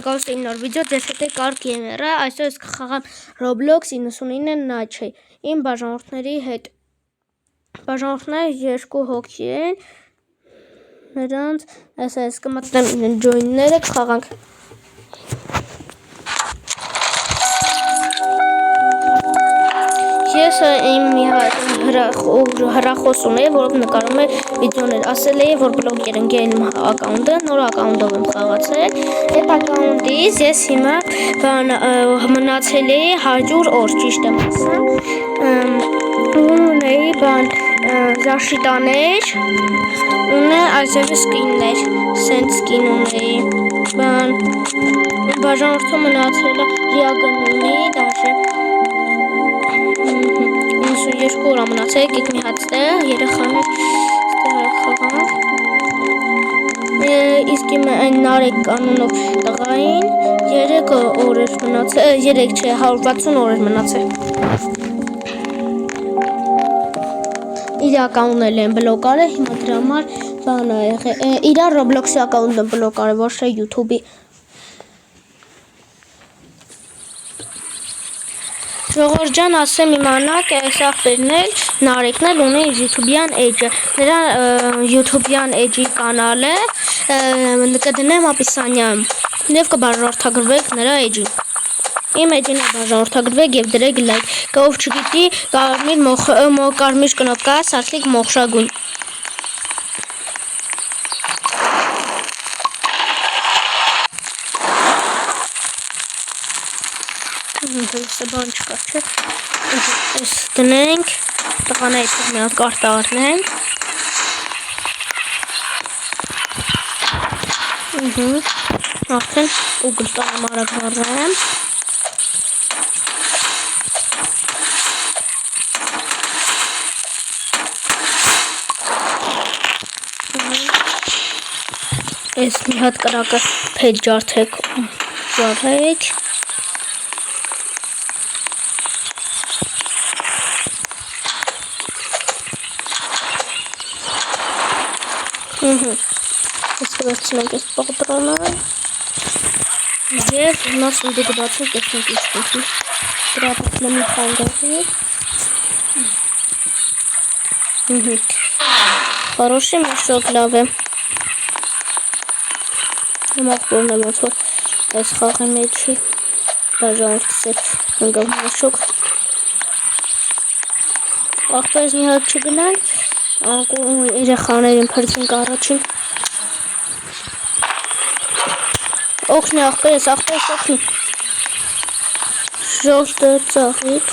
Գալստին նոր վիդեո, ձեզ հետ է Կարկ Գեյմերը, այսօր ես կխաղամ Roblox 99 Night-ը իմ բաժանորդների հետ։ Բաժանորդները 2 հոգի են, նրանց այս կմտնեմ join-ները կխաղանք։ Ես իմ հեռախոս ունեի, որով նկարում է վիդեոներ, ասել էի, որ բլոգեր ընկել իմ ակաունտը, նոր ակաունտով եմ խաղացել, այդ ակաունտից ես հիմա մնացել էի 100 օր, ճիշտ եմ ասում, ունեի զաշիտաներ, այսևս սկիններ, սենց սկին ունեի, բաժանորդը մնացել է ռիագն ունի, դաշը 92 օր մնացել, եկեք մի հատ ստեղ, երեխաներ խաղանք, իսկ իմ այն Նարեկ կանունով տղային 3 օր էր մնացել, 3 չէ, 160 օր էր մնացել։ Իր ակաունտն են բլոկ արել, հիմա դրա համար բան ա եղել, իր Roblox-ի ակաունտն բլոկ արել, ոչ թե YouTube-ի։ Ժողովուրդ ջան, ասեմ իմանաք, այս աղբերն էլ Նարեկն էլ ունի YouTube-յան էջը, նրա YouTube-յան էջի կանալը կդնեմ ապիսանյամ և կբաժանորդագրվեք նրա էջին։ Իմ էջին բաժանորդագրվեք և դրեք լայք, ով չգիտի կարմիր կնոպկա, սարքեք մոխշագույն։ Բան չկա, չէ, ես դնենք, տղաներից մի հատ կարտա առնենք, արդեն ուգլտանը մարակ վարեմ, ես մի հատ կրակը փետ ջարդեք, Ես կվերցնենք այս պաղտրանը և հիմա սունդը կբացենք տեսնենք ինչ կնքի դրա պատնեմ մի խանգարվի Խարոշի միշոկ լավ է Մաղբորն է ոնց որ այս խաղի մեջի բաժանորդս է ընգավ միշոկ աղբերս մի հատ չգնանք երեխաներին փրցինք առաջին օգնի աղբերս օգնի ժողտը ծաղիկ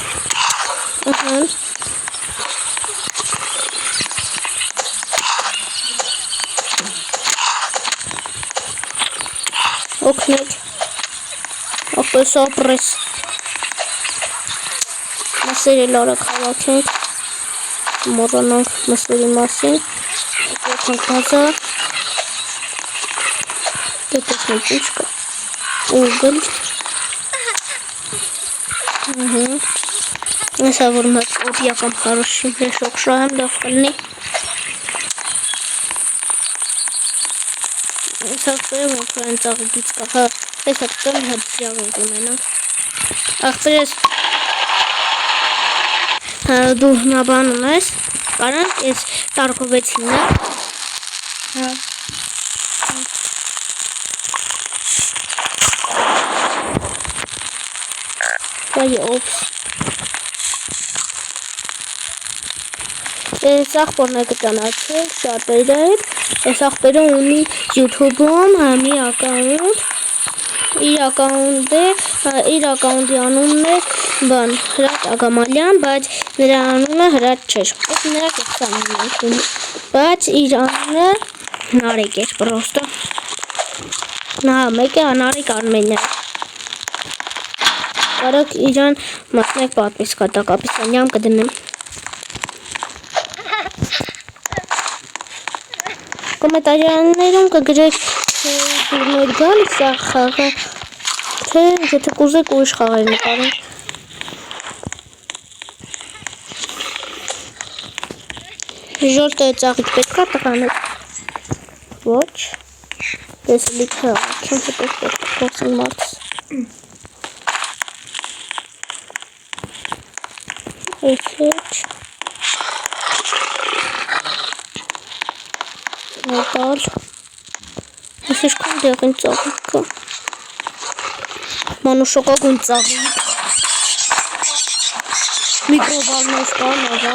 օգնեք աղբերս ապրես մասերի լարակ հավաքենք մոռանանք մսերի մասին եկանք բազար տեսնենք ինչ կա ուգլ հեսա որ մեկ օդյա կամ խարոշի հեշոք շահեմ լավ կլնի հեսա կտեմ ոնքր են ծաղիկից կա հեսա կտեմ հետ ձյաղենք ունենանք աղբերես դու հիմա բան ունես, կարանք ես տարկովեցին նա օպս ես աղբորն է կտանացել շատերը հետ ես աղբերը ունի YouTube-ում մի ակաունտ իր ակաունտի անունն է բան հրատ ագամալյան, բայց նրա անունը հրատ չէր, նրա կեղծանուն ունի, բայց իր անունը Նարեկ էր պրոստը, նա մեկ է Նարեկ Արմենյան, կարոք իրան մատնեք պատմիսկատակ, ապիսանյամ կդնեմ, կոմետարյաններում կգրեք դուր նոր գալիք սա խաղը, թե եթե կուզեք ուրիշ խաղեր նկարենք, ժորտը ծաղիկ պետք է տղանել, ոչ Ես լիքը աղքեն հետո փոխսին մարդս։ Էքեչ։ Նոտալ։ Ես իշքան դեղին ծաղիկ կա։ Մանուշոկագույն ծաղիկ։ Միկրովալներ կա, նավա։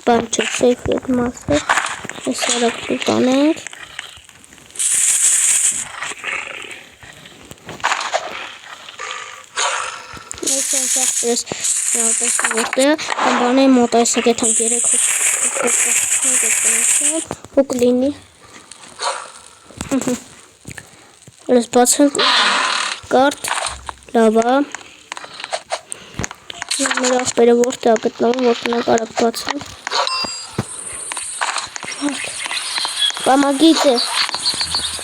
Բանդ չէ, սեյֆ ետ մասը։ Ես արակ տուտանենք։ Ես եղպես որտեղ, բան եմ մոտ այսակ եթան 3 հոկ լինի։ Ես բացենք կարդ, լավա։ Մեր աղբերը որտեղ գտնվում, որտնակ արակ բացենք։ Պամագիտ է,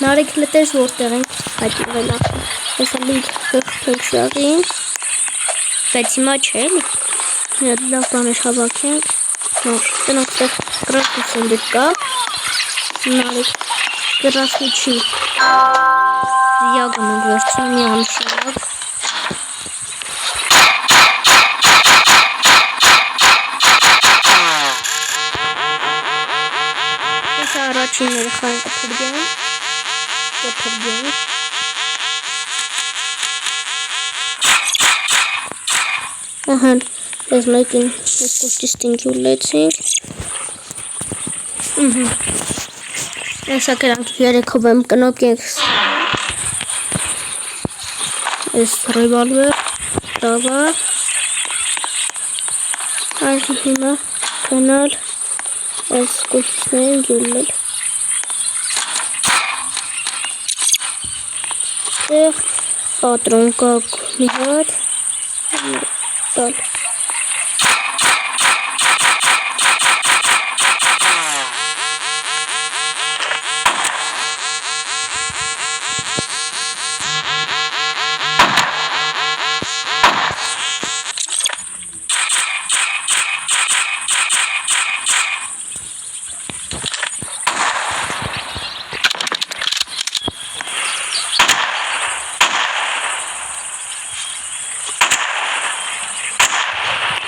նարեք լտես որտեղ ենք հայտիվել աղբը։ Ես լիք հղթենք շաղին, բայց հիմա չէ լի։ Լավ բաներ հավաքենք, նոր, տնոք տեղ կրասնի սնդիտ կա, նարեք կրասնի չի, զիագն ենք վերցում մի անշանակ, ես առաջինները խային կպրգեն, ահան, ես մեկին ես կուստիստինքի ուլեցինք, ես ակերանք 3 հով եմ կնոպ ենք ես ռևալվեր, լավա, այս հիմա կնալ, ես կուստիստներին գյուլել, տեղ պատրոն կակ մի հատ, տալ,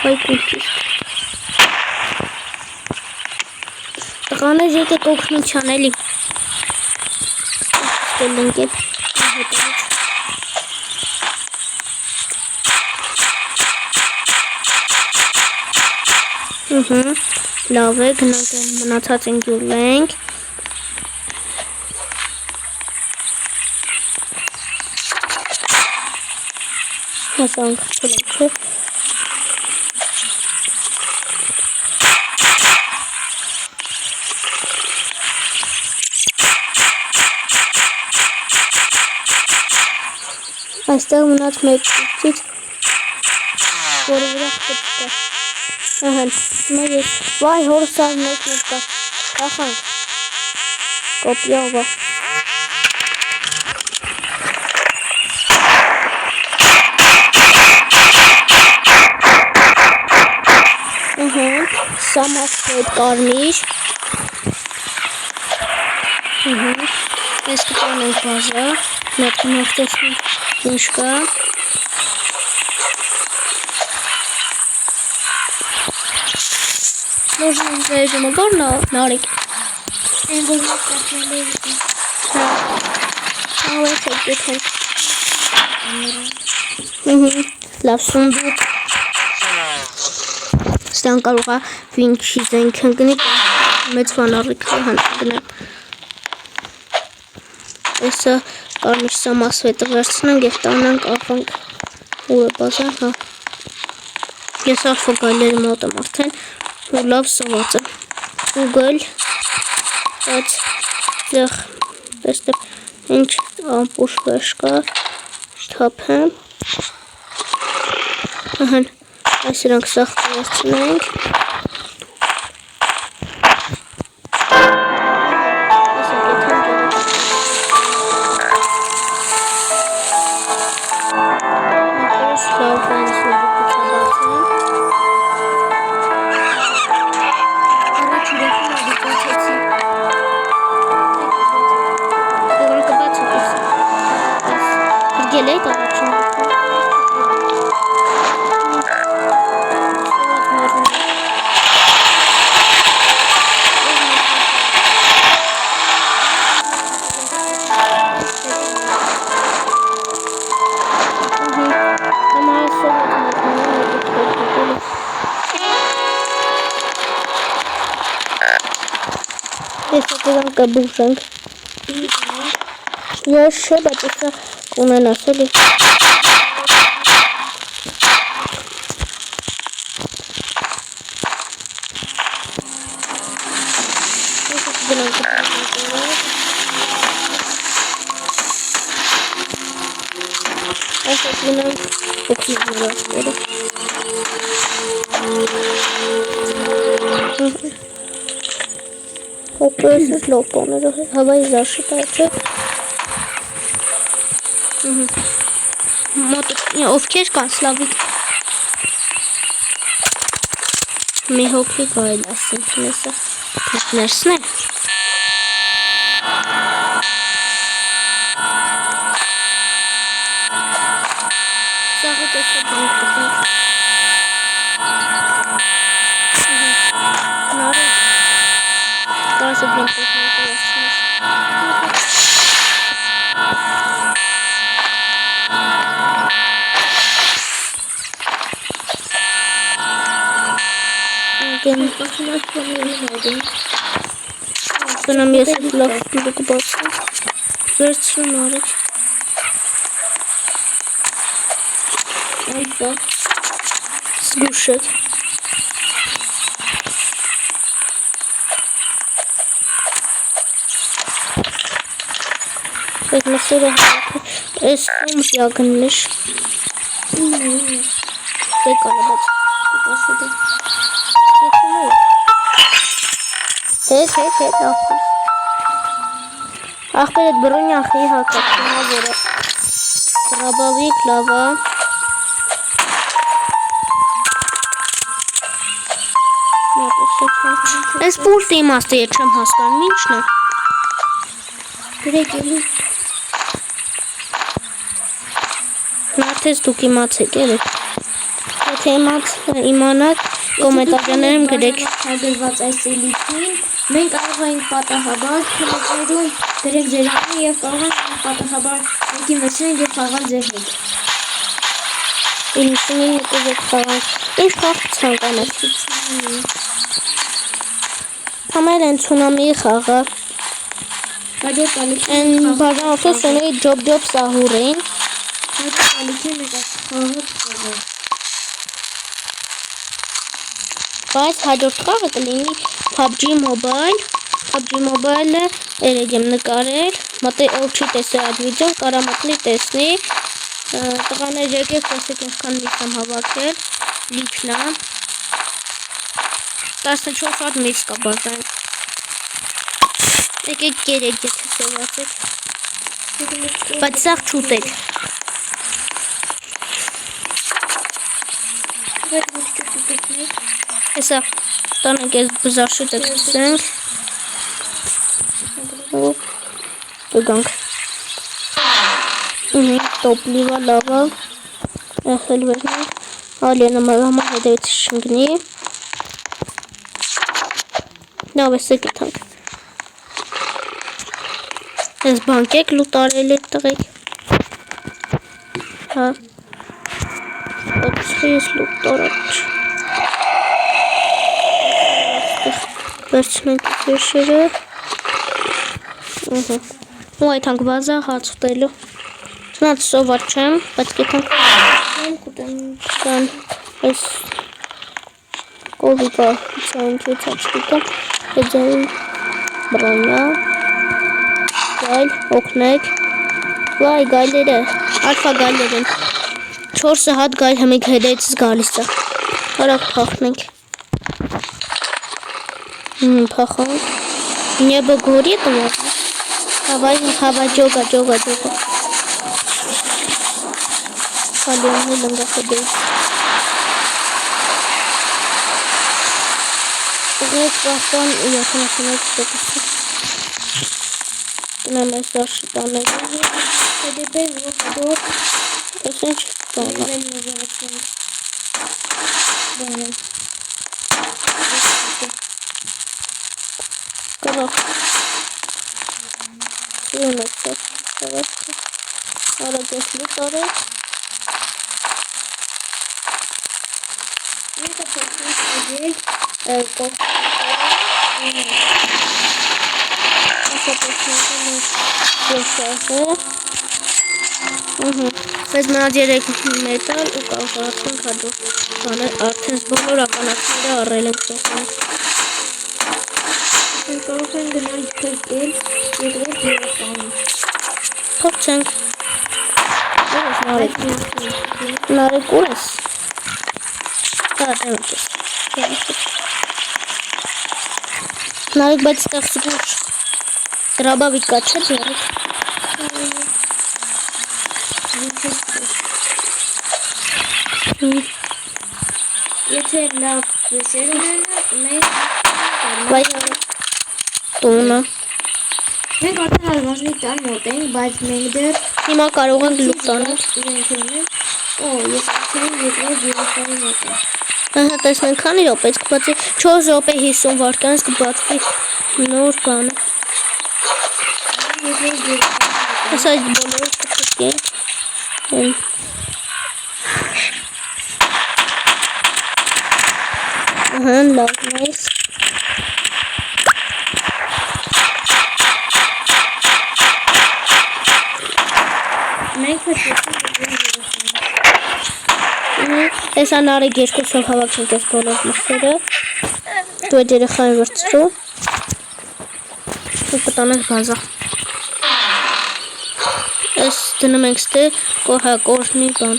Հայ կուլտիստ տղաներ եկեք օգնության էլի ստելենք էտ լավ է գնանք մնացած ենք յուլենք հասանք չելենք չէ Այստեղ մնաց մեկ կուպցից, որը վրա խտկա, ահան, մեր ես, վայ հորսար մեկ կա, կախանք, կոպյավա, ահան, սամաս հետ կարմիր, ես կտանենք բազա, մեկ նոհտեսնենք, Ինչ կա Նոժն զայժումը գոր նարիք Են որ մեկ կապյալեր Ավետ է գետենք Լավ սունդուկ Ստան կարողա վինչի զենք հնգնի Մեծ վանարիք հանդգնեմ Էսը Կարմիր սամասվետը վերցնենք և տանանք աղանք ուր է բազան, հա Ես աղվագայլերի մոտ եմ արդեն ու լավ սված եմ ուգել բայց դեղ տեստებ ինչ ամպուշ վեշ կա թափեմ ահան այս իրանք սաղ կվերցնենք Elek առաջին Դեսակերան կբուժենք Ես չէ, բայց եսա կունենաս էլի Եսա կունենք օգնիվ նրաստերը Հոպերսս լոպոները հավայի զաշիտ այդը Ովքեր կան Սլավիկ Մի հոգի գայլ ասին թնեսը Թեքներսն է Սաղը տեսը բրինք կտենք Նարը Կարսը բրինք կտենք Բնամ ես էտ լավ լուկ բացում Վերցրում արեք Այդա Զգուշեք Այդ մսերը Այս ում յագննիշ Դե կանաբաց Դպասուդը Հետ Ախպեր էտ բրոնի ախի հակակ Որը Տրաբավիկ լավա Այս պուլտի իմաստը ետ չեմ հասկանում Ինչն է Գրեք էլի Նարդես դուք իմացեք էլի Եթե իմանաք Կոմենտարներում գրեք Հագրված այս էլիքին Մենք կարող ենք պատահաբար Քիլոներում գրեք ձեր ակին և կարող ենք պատահաբար Մեկին վերցնենք և խաղալ ձեր հետ 99 կուզեք խաղանք Ինչ խաղ ցանկանեք Համել են ցունամի խաղը Հաջորդ ալիքին Են բաժանորդը սունեի ջոբ սահուրին Հաջորդ ալիքին մեկ խաղը խաղը Բայց հաջորդ խաղը կլինի PUBG Mobile PUBG Mobile-ը երեկ եմ նկարել Մատե ով չի տեսել այդ վիդեոն կարա մտնի տեսնի Տղաներ եկեք տեսեք ինչքան միս եմ հավաքել Լիքնա 14 հատ միս կա բազային Եկեք գերեք եթե սևացեք Բայց սաղ չուտեք Հեսա տանենք ես բզաշուտը կսենք Կգանք Տոպլիվա լավա Եղել վերնենք Ալիենը մալամա հետևից շնգնի Նավ էսը գիտանք Ես բանկեք լուտարել էտ տղեք Հա Ոտսխի ես լուտարաչ Վերցնենք վերշերը Ու այդ հանք բազա հաց ուտելու Չնած սովար չեմ, բայց կետանք կան այս կովիկա ծանքից աչկիկա Եջային բրոնյա Գայլ, օգնեք Վայ գայլերը, ալվա գայլեր են 4 հատ գայլ հմիկ հետայցից գալիս է Հարակ պախնենք Պախանք Նեբը գորի է տմոտ Հավա ջոգա Հալիոնի լնգա հետայց Ուղեկ վախտան 71 տոկուսը Տնեմ այս դարշի տաները։ Դեպի որ Այս ինչ տանա։ Level նվազեցինք։ Բանը։ Կարող։ Սյունեցավ։ Սարացը։ Արագ ես լուտ արեք։ Մենք ապրեցինք այդել կողքերը։ Բայց մնաց 3 մետալ ու կարողացանք հաջորդ բաներ արդեն բոլոր ականացները առել ենք տեսանք։ Մենք կարող ենք գնալ փրկել երկրորդ երեխային։ Փորձենք։ Ուր ես Նարեկ։ Նարեկ ուր ես։ Դեմ ես։ Նարեկ բայց ստեղ զգուշ։ Դրաբավի կա չէ Նարեկ։ Եթե լավ վեշեր ունենանք, մենք Բայց տունը։ Մենք արդեն արվազնի տան մոտ ենք, բայց մենք դեռ Հիմա կարող ենք լուտ անել։ իրենք ունենք։ Օ, ես արդեն երկրորդ երեխայի մոտ եմ։ Ահա տեսնենք քանի րոպե կբացի 4 րոպե 50 վայրկյանից կբացվի նոր բանը։ Այս այդ բոլորը կփրկենք։ Ահա լավ նայս։ Մենք Հեսա Նարեկ երկուսով հավաքենք այս բոլոր մխերը։ Դու այդ երեխային վրցրու։ Ու կտանենք բազա։ Այս դնում ենք ստե կորնի բան։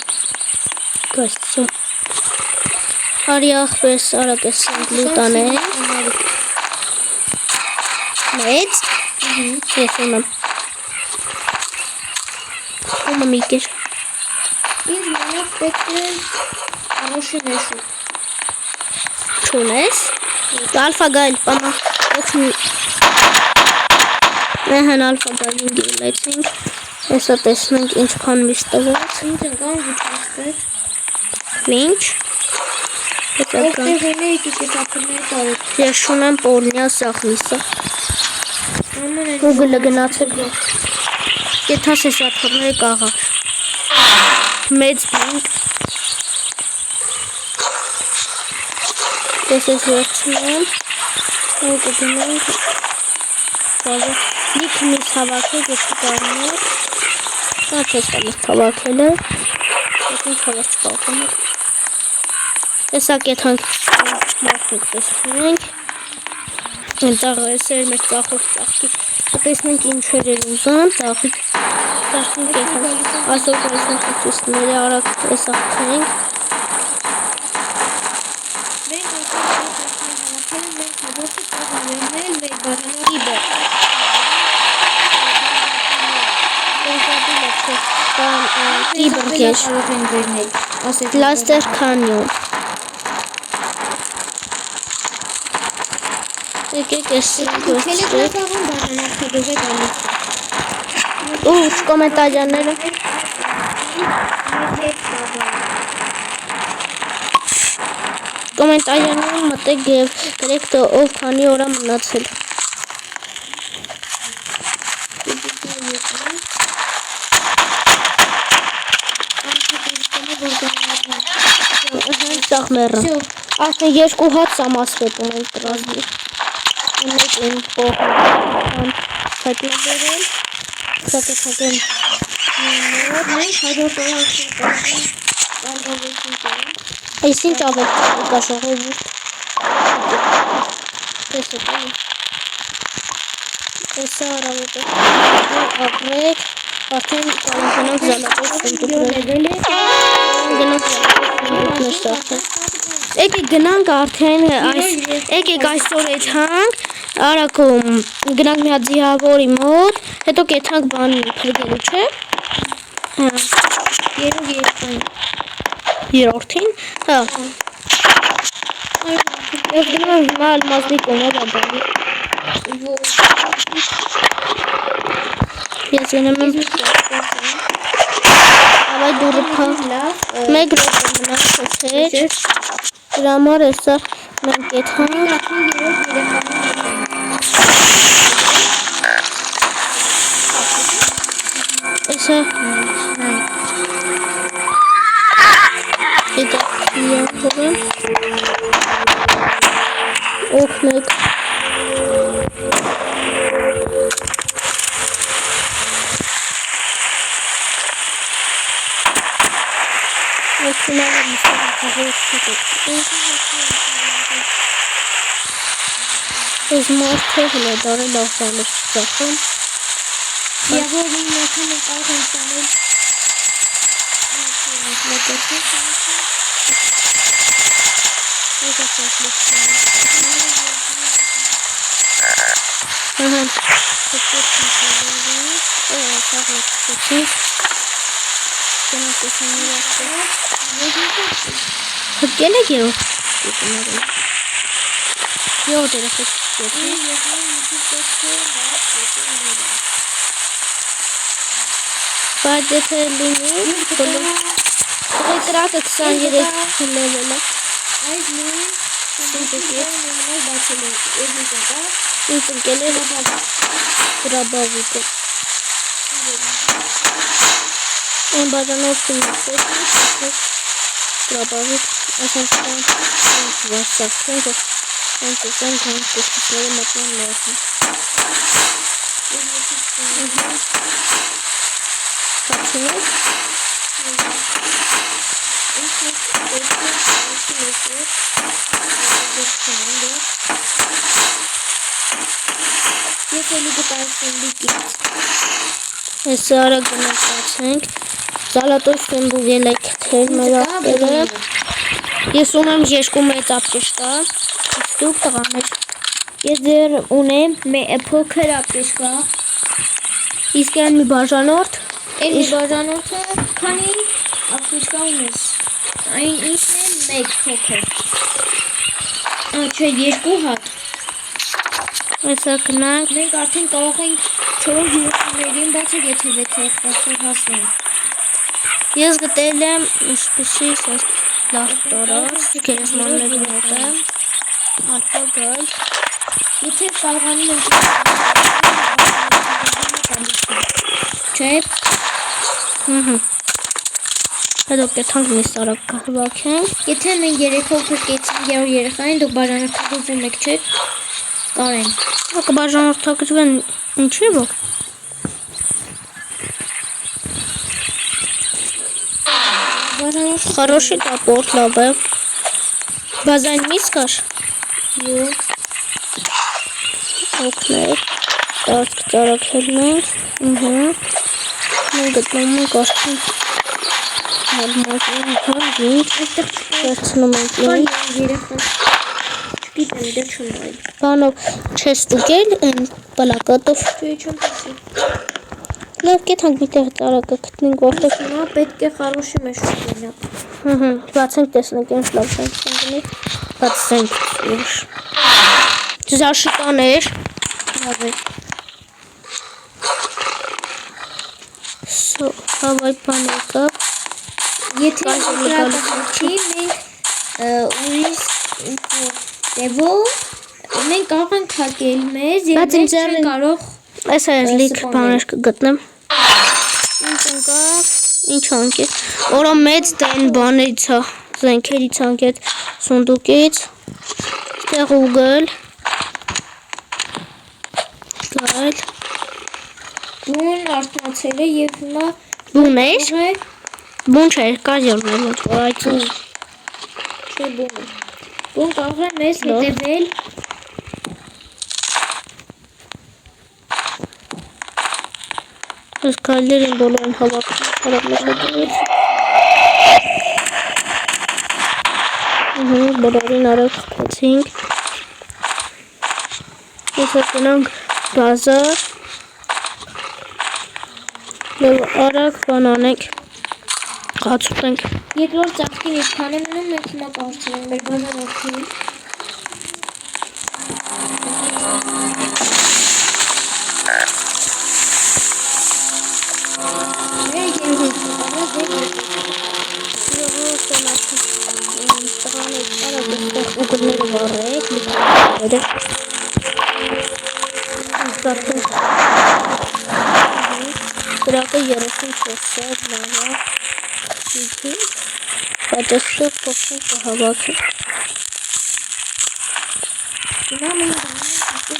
Գաստում։ Արի աղբես արագ ես լուտ անենք։ Մեծ։ Ես ունեմ։ Ումը միկեր։ ինձ մենակ պետք է անոշի նեշու։ Չունես։ Ալֆա գայլ պամա օգնի։ Ահան ալֆա գայլին գիլեցինք։ Հեսա տեսնենք ինչքան միշտ տվեց։ Ինձ ընկան վիճաստեր։ Ինչ։ Ովտեղ ունե իտիկետապրներ տարեք։ Ես շունեմ պորնյա սախնիսը։ Աման են Ուգլը գնացեք։ Կեթաս ես ատխորները կաղար։ Մեծ բինք։ Ես ես վերցնեմ։ Ու կգնենք։ Լիք միս հավաքեք ես կկարներ։ Կաչ ես կամիս հավաքել է։ Ես ինչ հավաք չկաղում է։ Հեսա կեթանք մարդուկ տեսնենք։ Ընտաղ էսեր մեր ծախող ծախքի։ Տեսնենք ինչեր էր ուզան, ծախիք կեթանք։ Այսօր կայսնենք ուծիսները արագ տեսախքենք։ Մենք արդեն մենք հաջորդը կողարերնել մեր բաժանողի բեր։ Կիբրգեր, կարող են վերնել, ասեք լաստեր կանյոն։ Եկեք ես Տելեգրաֆաղում բաժանորդագով է գալիս։ ու կոմենտարյանները կոմենտարյաններում մտեք և գրեք թե ով քանի օր է մնացել։ Սաղ մերը։ Արդեն երկու հատ սամասվետ ունենք տրազվի։ Ունենք են պողան հայտնաբերել։ Սակեթագեն Մենք հաջորդ օր արդեն կարգավեցին կորում։ Այս ինչ ավել կա ժողովուրդ։ Տեսեք այլ։ Տեսա առավոտը ապրեք, արդեն կարողանանք զալատով սնդուկրել։ Եկեք գնանք արդեն եկեք այսօր եթանք արագում գնանք մի հատ ձիավորի մոտ, հետո կեթանք բան փրկելու չէ։ Երով երկայն։ Երորդին, հա։ Ես գնում եմ հիմա ալմազնի կոնով աբանի։ Ես գնում եմ ավայ դուրը փակ մեկ րոպե մնա փոքր դրա համար էսա մենք եթանք էսա Եկա իանքորը օգնեք Ես մարդը հլը դարը լավ բանս ծախում Եվոր իմ մեկան է կարող են սանել Հրկել եք երով Եվ դերը խեցի Բայց եթե լինի Ուղի կրակը 23 լևել է Այս նույն սինտետիկ բացել է ինձ ընկել է գրաբավիկը Այն բաժանորդում է գրաբավիկ ասանցան վարսակցենք Անցեսան կան կոստիքները մտնան ներսում Կացինես Ես էլի գտարսեն լիկից Ես արա գնացացենք Զալատոշ են բուգել եք թեր մեր աղտերը Ես ունեմ երկու մեծ ապտեշկա Դուք տղաներ Ես դեր ունեմ փոքր ապտեշկա Իսկ այն մի բաժանորդ Այն մի բաժանորդը քանի ապտեշկա ունես Այն ինքն է մեկ փոքր Չէ երկու հատ Այսա կնանք Մենք արդեն կարող ենք 4 երեխաներին բացել եթե 6 բացել հասնենք Ես գտել եմ ինչպեսի լավ տարած գերեզմանների մոտ է Ալփա գալ Եթե կարողանում ենք Չէ Հետո կեթանք մի սարակ կհվակենք Եթե մենք երեքով փրկեցինք 3 երեխային դուք բաժանորդագրվում եք չէ Կարեն Ակը բաժանորդագրվեն ինչի ոք Хороший топор, лаве. Базань мискаш? Ё. Окей. Так, тарак хелмենք Մենք գտնում ենք արդեն Հարմազին վերցնում ենք Կան երեխան Չգիտեմ դե չեմ այլ Բանով չես տուկել են պլակատով Չէ չեմ տեսի Լավ կեթանք միտեղ տարակը գտնենք որտեղ Նա պետք է խարոշի մեջ շուտենա Բացենք տեսնենք ինչ լավ ենք սանգնի Բացենք Զաշիտաներ Լավ է Հավայ բան եկավ Եթե կրակացի մենք ուրիշ դևով մենք կարող ենք հակել մեզ և մենք չեն կարող Այս այս լիք բաներ կգտնեմ Ինչ ընկավ Ինչ անկետ Որա մեծ դեն բաներից զենքերից անկետ սունդուկից Ստեղ ուգլ Գալ Բուն արդնացել է և հիմա Բուն էր Բուն չէր կազյորն է մոտ որ այդ Չէ բուն է Բուն կարող է մեզ հետևել Ես կայլեր են բոլոր են հավակում հարավ մեր հետևից Բոլորին արագ խպեցինք Ես հատենանք բազար Եվ արագ բանանենք Խացուտենք Երկրորդ ծաղկին ինչքան է մնում մենք հիմա կարծենք մեր բաժանորդին Մենք երևույթ ուգլները վառեք, դրակը 34 լավա բայց այսօր փոխենք կհավաքենք Հիմա մենք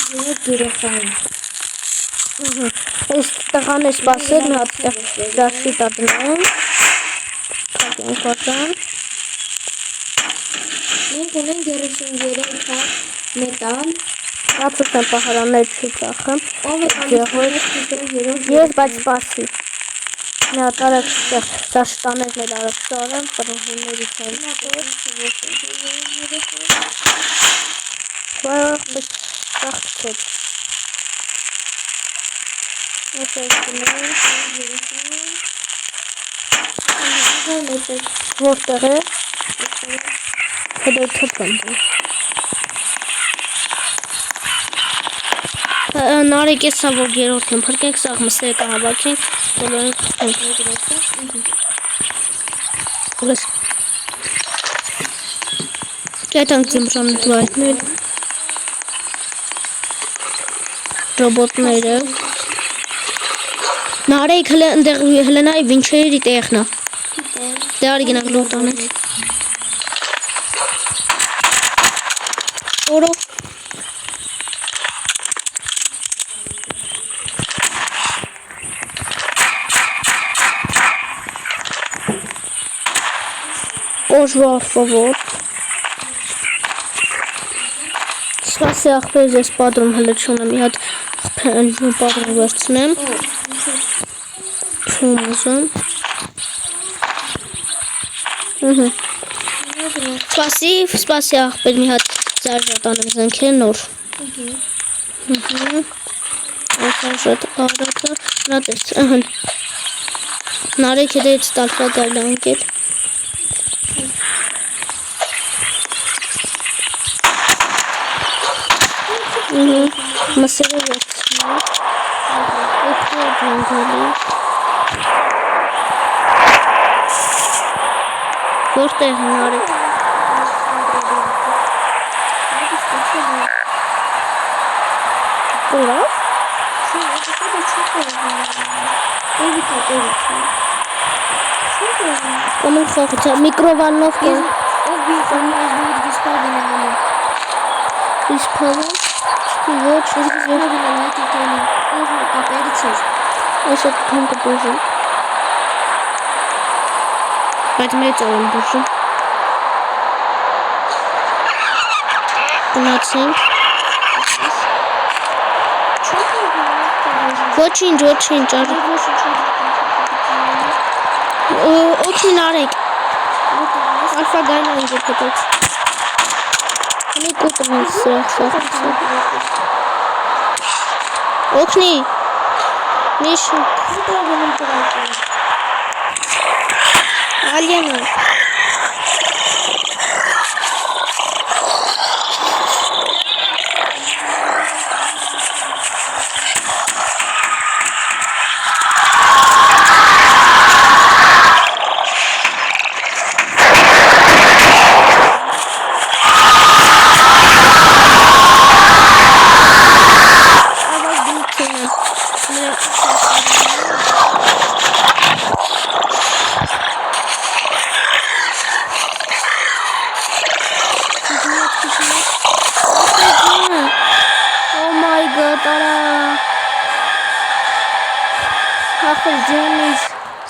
դրանք երեխային այս տղան է սպասել մի հատ դաշի տատնեմ թակենք վատան Մենք ունենք 33 հատ մետալ Հացուց եմ պահարաններ չի ծախեմ Ով է Ես բայց սպասի Մի հատ արակ դաշի տաներն էլ արակ շարեմ պրոհիների ծախ Որտեղ է Հետո թփեմ Նարեկ է սա որ երորդ եմ փրկենք սաղ մսերը կհավաքենք բոլորին խփենք Կետանք ձմրամիտ վայտնել Ռոբոտները Նարեկ հլենայի վինչերի տեխնա Դե արի գնանք լուտ անենք Օրով Օժվա ֆավոր Սպասի ախպեր ես պատրում հլը չունեմ մի հատ պատրում վերցնեմ Չում ուզում Սպասի ախպեր մի հատ զարժատ անեմ զնքել նոր Զարժատ արատը նատես Նարեկ հետեից տալվա գայլ անկել Մսերը վերցնեմ Էքրի ջանգալի Որտեղ նարեկ Որով? Կոմեն խաղիցա միկրովաննով կեն Իսպավան Ոչ Այսը կան կբուժում Բայց մեծ եմ բուժում Գնացենք Ոչինչ Օգնի նարեկ Ալֆա գայլը ինձ պետեց Հնի կուտում ինձ սրախ շախիցը Օգնի Միշը Ալյանա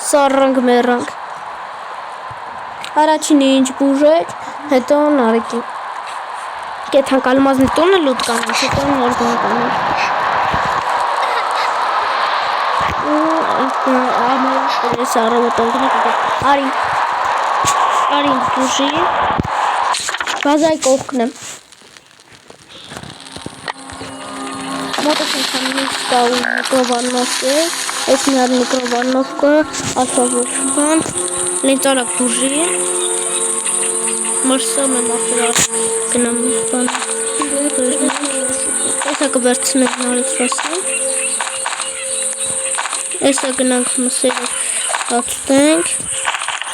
Սառանք մեռանք Առաջինը ինչ բուժեց Հետո նարեկի Կեթանք ալմազնի տոնը լուտ կանենք Հետո նոր տոնը կանենք Ամայաշտր ես առավոտան Արին Արին բուժի Բազայ կողքնեմ Մոտս ինքան միշտ կա ու միկրովաննովք է Այս մի հատ միկրովաննովկը ասավոչման Լենցարակ բուժի Մրսամ եմ ախրար Գնամ բան Այսա կվերցնեմ նարից վասնեմ Այսա գնանք մսերը հացտենք։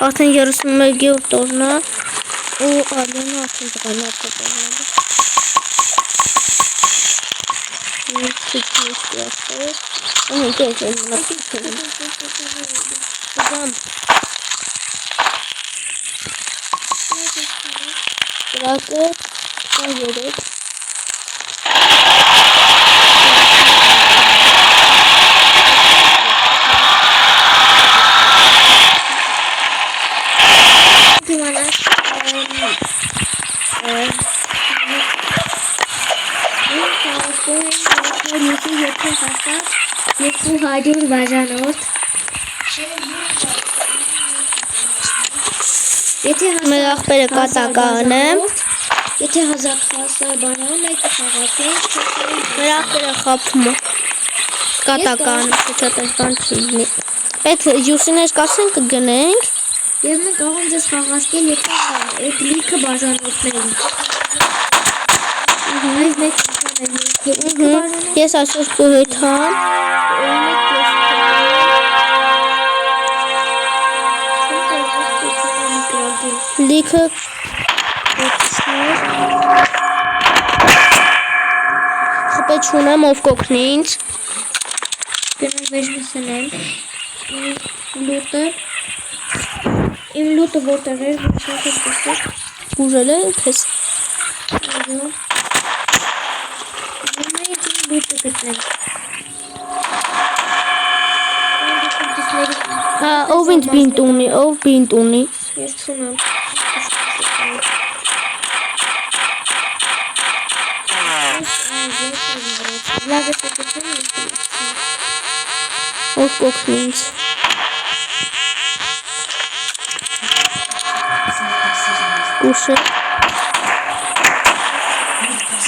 Արդեն 31-րդ օրն է ու Արյանը արդեն տղանաց է տղանալը։ Երկու հաջոր բաժանորդ Մեր աղբերը կատական է Եթե 1000 բանան մեկը խաղացենք Մեր աղբերը խապում է Կատական Չատական չիզնի Պետ յուսիներ կասեն կգնենք Եվ մենք աղում ձեզ խաղացկել այդ լիքը բաժանորդներին Այս մեկ Ես այսօր կհեթամ Լիքը Խպետ չունեմ ով կոգնի ինձ Գնանք վեժմիսնեմ Լուտը Իմ լուտը որտեղ էր Ուժել է քեզ Լուտը գտնեմ Ով ինձ բինտ ունի, ով բինտ ունի Ես չունեմ Ով կոգնի ինձ Կուշը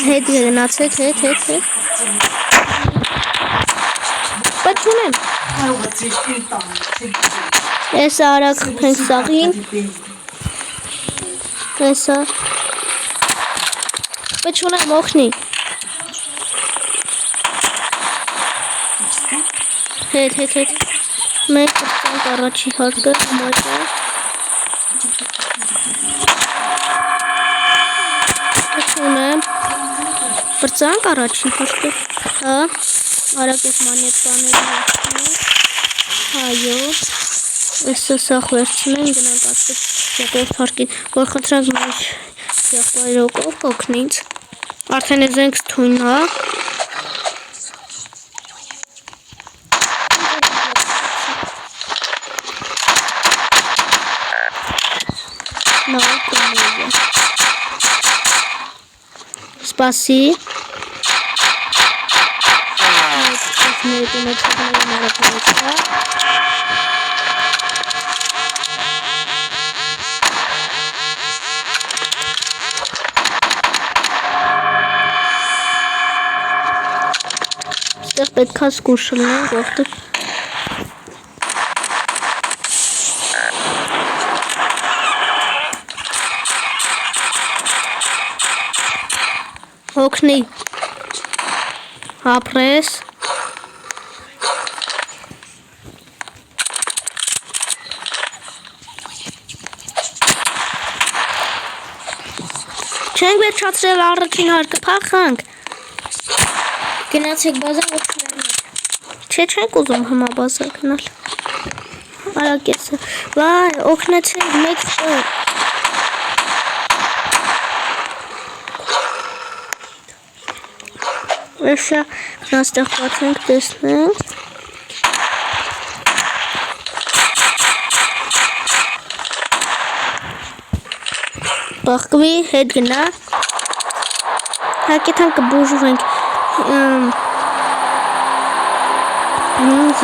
Հետ գնացեք, հետ Բայց չունեմ Էսա արակ խփենք սաղին Էսա Բայց չունեմ օգնի Հետ Մենք կրծանք առաջի հարկը մոյկը Չունեմ Պրծանք առաջին հարկը Հա Արակ ես մանետկաների վերցնենք Հայո Էսը սաղ վերցնենք գնանք ասպետ շետորդ հարկին որ խնդրանք մեր եղբայրոկով կոգնինց Արդեն եզենք թույն հա Սպասի Ստեղ պետքա զգուշ լինենք որտեղ Հոգնի Հապրես Չենք վերջացրել առաջին հարկը փախանք Գնացեք բազա ոչնարի չենք ուզում հիմա բազա գնալ Արակ եսը Վայ օգնեցեք մեկ չէ Էսա նաստեղ բացենք տեսնենք Բաղկվի հետ գնա Հակեթան կբուժվենք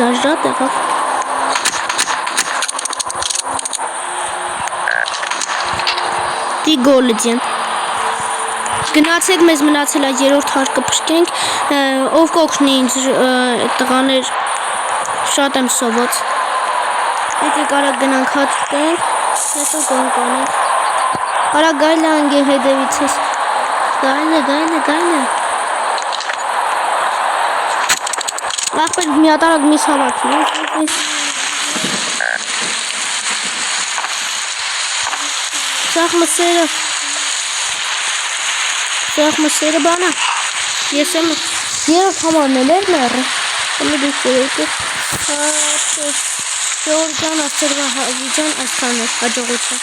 Զաժրատ եղավ Դի գոլը դին Գնացեք մեզ մնացել է երորդ հարկը պշկենք Ով կօգնի ինձ տղաներ Շատ եմ սոված Եկեք արագ գնանք հացուտենք Հետո կոնկանենք Արագ գայլը անգե հետևից ես Գայլը Ախպեր մի հատ միս հավաքի։ Սաղ մսերը բանա։ Ես եմ երբ համարնել էր մերը։ Ամի դուքերեկը։ Ժողովրդյան աստերվա հավիջան աստան է հաջողություն։